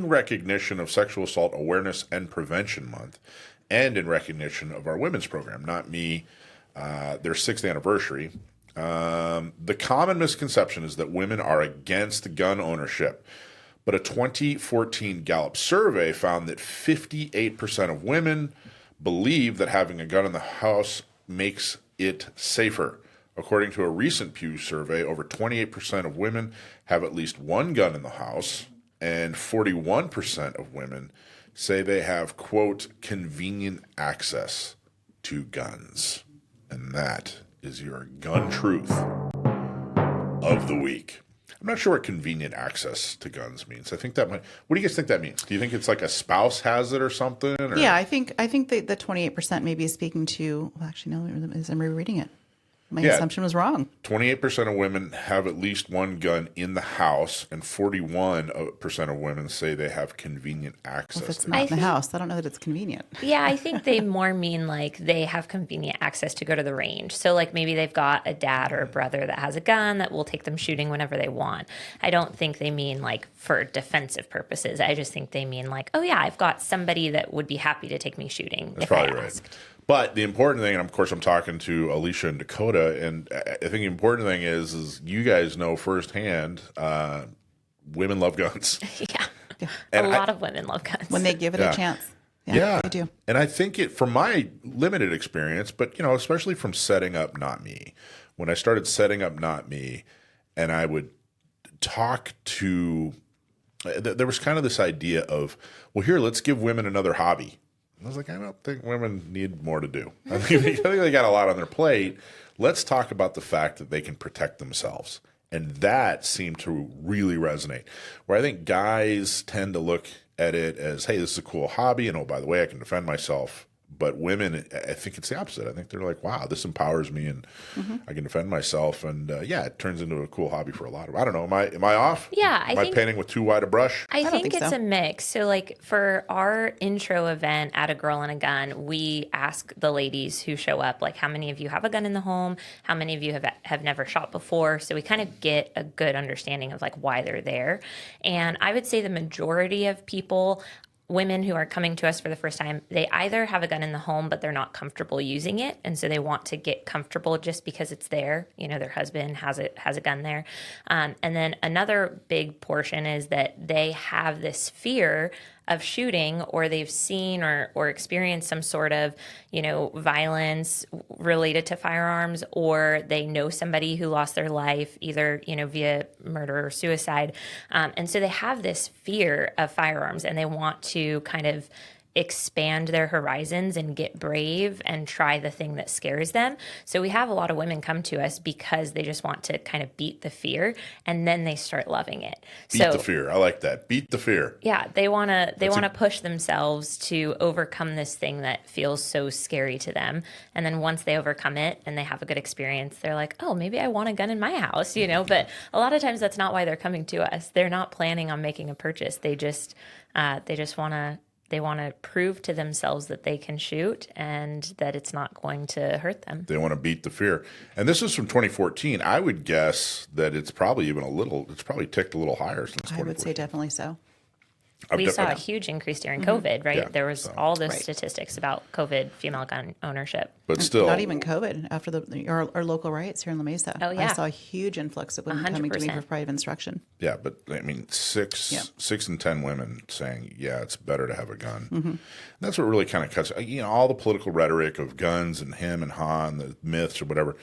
in recognition of Sexual Assault Awareness and Prevention Month and in recognition of our women's program, Not Me, their 6th anniversary. The common misconception is that women are against gun ownership. But a 2014 Gallup survey found that 58% of women believe that having a gun in the house makes it safer. According to a recent Pew survey, over 28% of women have at least one gun in the house, and 41% of women say they have, quote, convenient access to guns. And that is your gun truth of the week. I'm not sure what convenient access to guns means. I think that might. What do you guys think that means? Do you think it's like a spouse has it or something? Or? Yeah, I think the 28% maybe is speaking to. Well, actually, no, I'm rereading it. My assumption was wrong. 28% of women have at least one gun in the house, and 41% of women say they have convenient access. Well, if it's not in the house, I don't know that it's convenient. Yeah, I think they more mean like they have convenient access to go to the range. So like maybe they've got a dad or a brother that has a gun that will take them shooting whenever they want. I don't think they mean like for defensive purposes. I just think they mean like, oh yeah, I've got somebody that would be happy to take me shooting if I asked. Right. But the important thing, and of course I'm talking to Alisha and Dakota, and I think the important thing is you guys know firsthand, women love guns. Yeah. And a lot of women love guns. When they give it a chance. Yeah, they do. And I think from my limited experience, but especially from setting up Not Me, when I started setting up Not Me, and I would talk to, there was kind of this idea of, well, here, let's give women another hobby. I was like, I don't think women need more to do. I think they got a lot on their plate. Let's talk about the fact that they can protect themselves. And that seemed to really resonate. Where I think guys tend to look at it as, hey, this is a cool hobby. And oh, by the way, I can defend myself. But women, I think it's the opposite. I think they're like, wow, this empowers me and I can defend myself. And it turns into a cool hobby for a lot of, I don't know, am I off? Yeah. Am I painting with too wide a brush? I think it's a mix. So like for our intro event at A Girl and a Gun, we ask the ladies who show up, like how many of you have a gun in the home? How many of you have never shot before? So we kind of get a good understanding of like why they're there. And I would say the majority of people, women who are coming to us for the first time, they either have a gun in the home, but they're not comfortable using it. And so they want to get comfortable just because it's there. Their husband has a gun there. And then another big portion is that they have this fear of shooting, or they've seen or experienced some sort of, violence related to firearms, or they know somebody who lost their life either, via murder or suicide. And so they have this fear of firearms, and they want to kind of expand their horizons and get brave and try the thing that scares them. So we have a lot of women come to us because they just want to kind of beat the fear, and then they start loving it. Beat the fear. I like that. Beat the fear. Yeah, they want to push themselves to overcome this thing that feels so scary to them. And then once they overcome it and they have a good experience, they're like, "Oh, maybe I want a gun in my house," But a lot of times that's not why they're coming to us. They're not planning on making a purchase. They just want to. They want to prove to themselves that they can shoot and that it's not going to hurt them. They want to beat the fear. And this is from 2014. I would guess that it's probably ticked a little higher since 2014. I would say definitely so. We saw a huge increase during COVID, right? Yeah, there was all those statistics about COVID female gun ownership. But still. Not even COVID. After our local riots here in La Mesa. Oh, yeah. I saw a huge influx of women 100%. Coming to me for private instruction. Yeah, but I mean, 6 in 10 women saying, yeah, it's better to have a gun. Mm-hmm. That's what really kind of cuts, all the political rhetoric of guns and him and ha and the myths or whatever.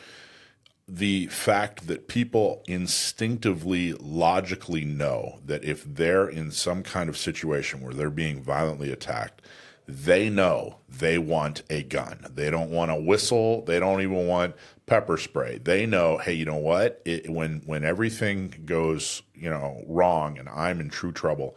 The fact that people instinctively, logically know that if they're in some kind of situation where they're being violently attacked, they know they want a gun. They don't want a whistle. They don't even want pepper spray. They know, hey, you know what? When everything goes, wrong and I'm in true trouble,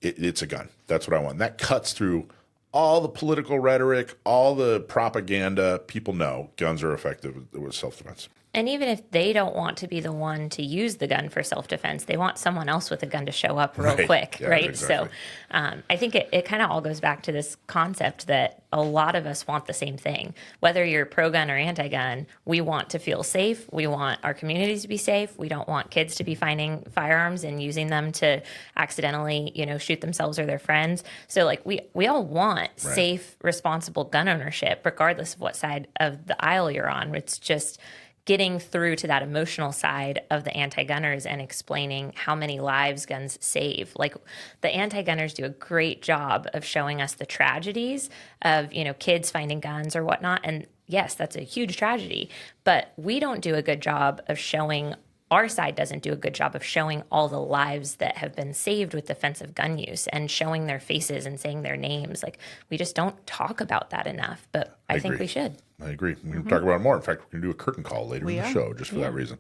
it's a gun. That's what I want. And that cuts through all the political rhetoric, all the propaganda. People know guns are effective with self-defense. And even if they don't want to be the one to use the gun for self-defense, they want someone else with a gun to show up real quick, Yeah, right? exactly. So I think it kind of all goes back to this concept that a lot of us want the same thing. Whether you're pro-gun or anti-gun, we want to feel safe. We want our communities to be safe. We don't want kids to be finding firearms and using them to accidentally, shoot themselves or their friends. So like we all want safe, responsible gun ownership, regardless of what side of the aisle you're on. It's just getting through to that emotional side of the anti-gunners and explaining how many lives guns save. Like the anti-gunners do a great job of showing us the tragedies of, kids finding guns or whatnot. And yes, that's a huge tragedy, but we don't do a good job of showing, our side doesn't do a good job of showing all the lives that have been saved with defensive gun use and showing their faces and saying their names. Like we just don't talk about that enough, but I think we should. I agree. We're going to talk about it more. In fact, we're going to do a curtain call later in the show just for that reason.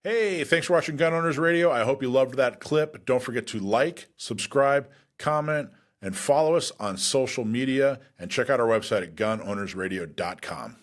Hey, thanks for watching Gun Owners Radio. I hope you loved that clip. Don't forget to like, subscribe, comment, and follow us on social media. And check out our website at gunownersradio.com.